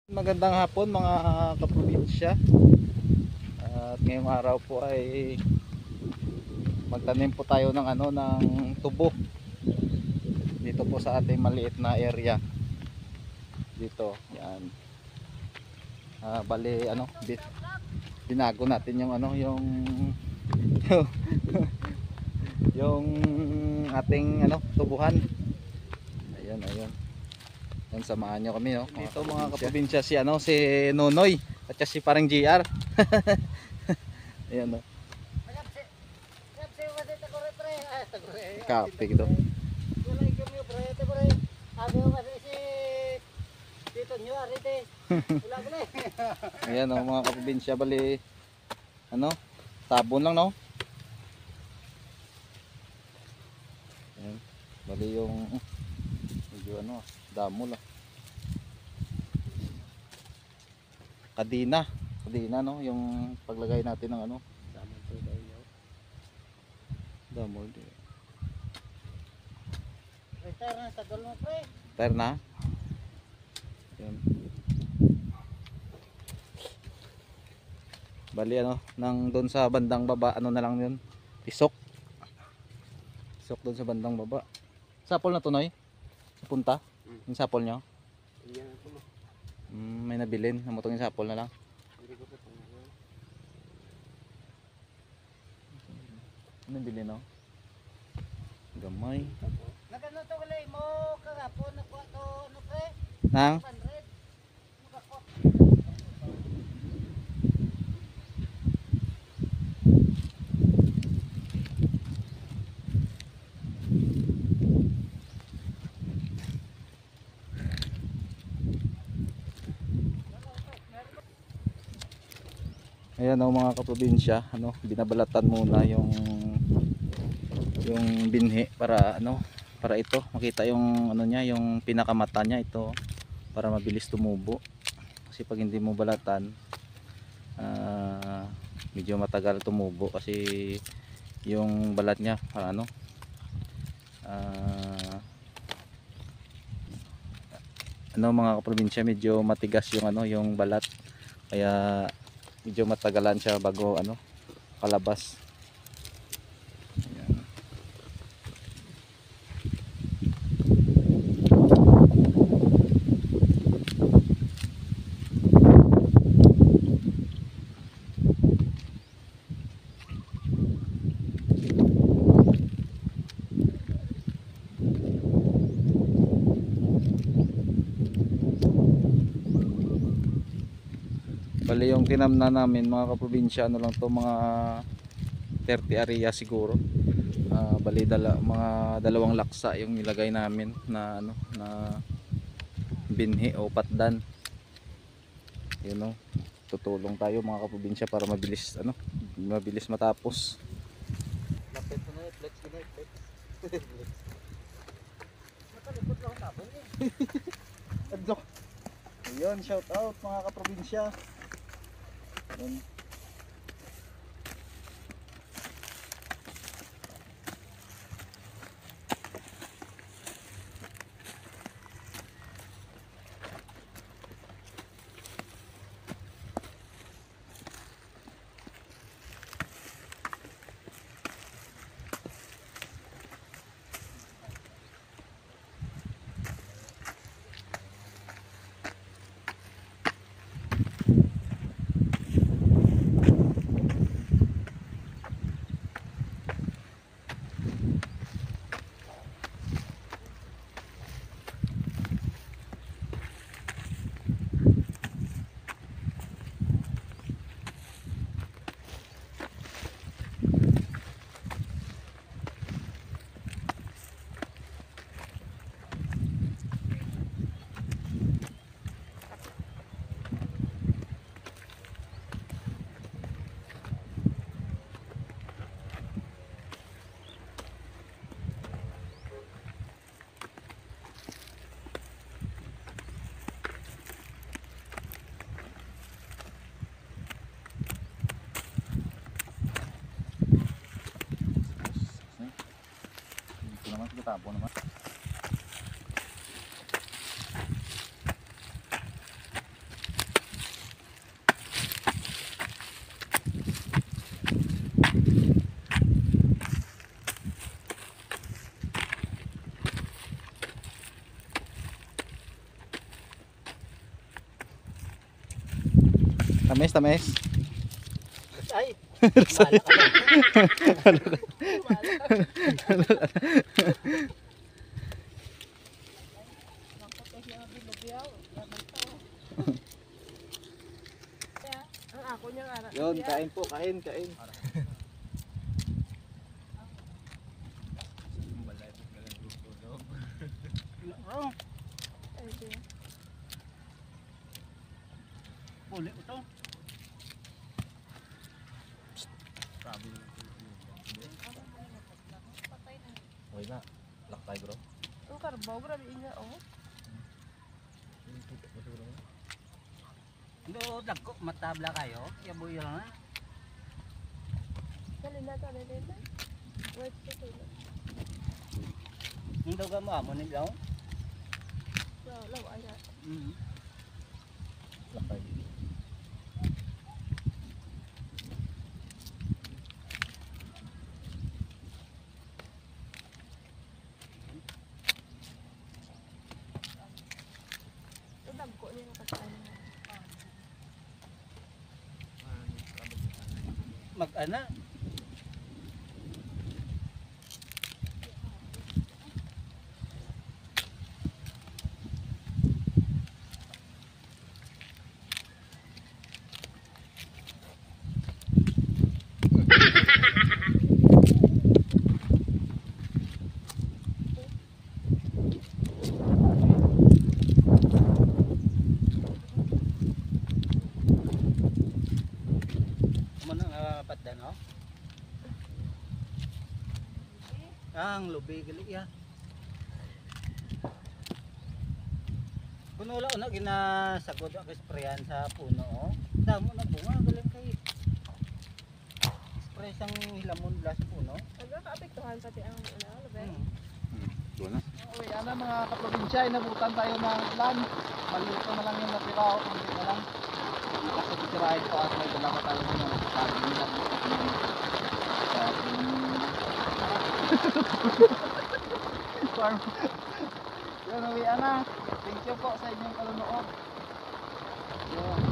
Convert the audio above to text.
Magandang hapon mga kaprobinsya. At ngayong araw po ay magtanim po tayo ng tubo dito po sa ating maliit na area. Dito, yan. Bali binago natin yung yung yung ating tubuhan. Ayun, ayun. Yan, samahan nyo kami, no? Dito mga kaprobinsya si si Nonoy at si parang GR. Ayan, no. Kapig do. Ayan, no, mga kaprobinsya, bali tabon lang, no. Ayan, bali yung medyo damo lang. Kadina no, yung paglagay natin ng damo din. Tire na. Yan. Bali nang doon sa bandang baba, na lang yun. Isok doon sa bandang baba. Sapol na tunoy. Sa punta. Yung sapol nyo. May nabilin. Namutong yung sapol na lang. Ano bilhin, no? Gamay. Nagano to wala mo kagapon na ko to pre? Nang? 100. Ayan, mga kaprobinsya, binabalatan muna yung binhi para para ito makita yung niya, yung pinakamata niya ito, para mabilis tumubo. Kasi pag hindi mo balatan, medyo matagal tumubo kasi yung balat niya mga kaprobinsya, medyo matigas yung yung balat, kaya medyo matagalan siya bago kalabas. Ayan. Bali yung tinamna namin mga kaprobinsya, lang to, mga 30 area siguro. Bali mga 2 laksa yung nilagay namin na na binhi o patdan. Yun, tutulong tayo mga kaprobinsya para mabilis matapos. Lapit na flex na flex. Makalipot lang tapon eh. Adlok. Ayun, shout out mga kaprobinsya. Ayun. Tabo naman. Tamis, tamis. Ay, bahala ka na. Ang ako niyang anak. Yun, kain po, kain, kain. Oh. Uli ito. Okay na. Lakay bro. Ang karbaw, grabe inga, oh. Hindi, dagko, matabla kayo. Kaya buhay lang na. Dali na, dali na. Wait, wait. Hindi ka mo amo nila. Lawa na. Lakay. Ito dagko niya yung kataan. Mag-ana. Ano nga patda, no? Ang lubi gali ya. Kuno wala una ginasagod ako sprayan sa puno, oh. Damo na bunga galing kay. Spray sang hilamon blas puno. Nagkakaapektuhan pati ang labi. Doon na. Uy, ana mga kaprobinsya, inabutan tayo ng plan. Maluto na lang yung natira o hindi na lang. Kasi titirahin ko at may dala ko tayo ng saging na farm. Yun, uwi na. Thank you po sa inyong panunood. Yun.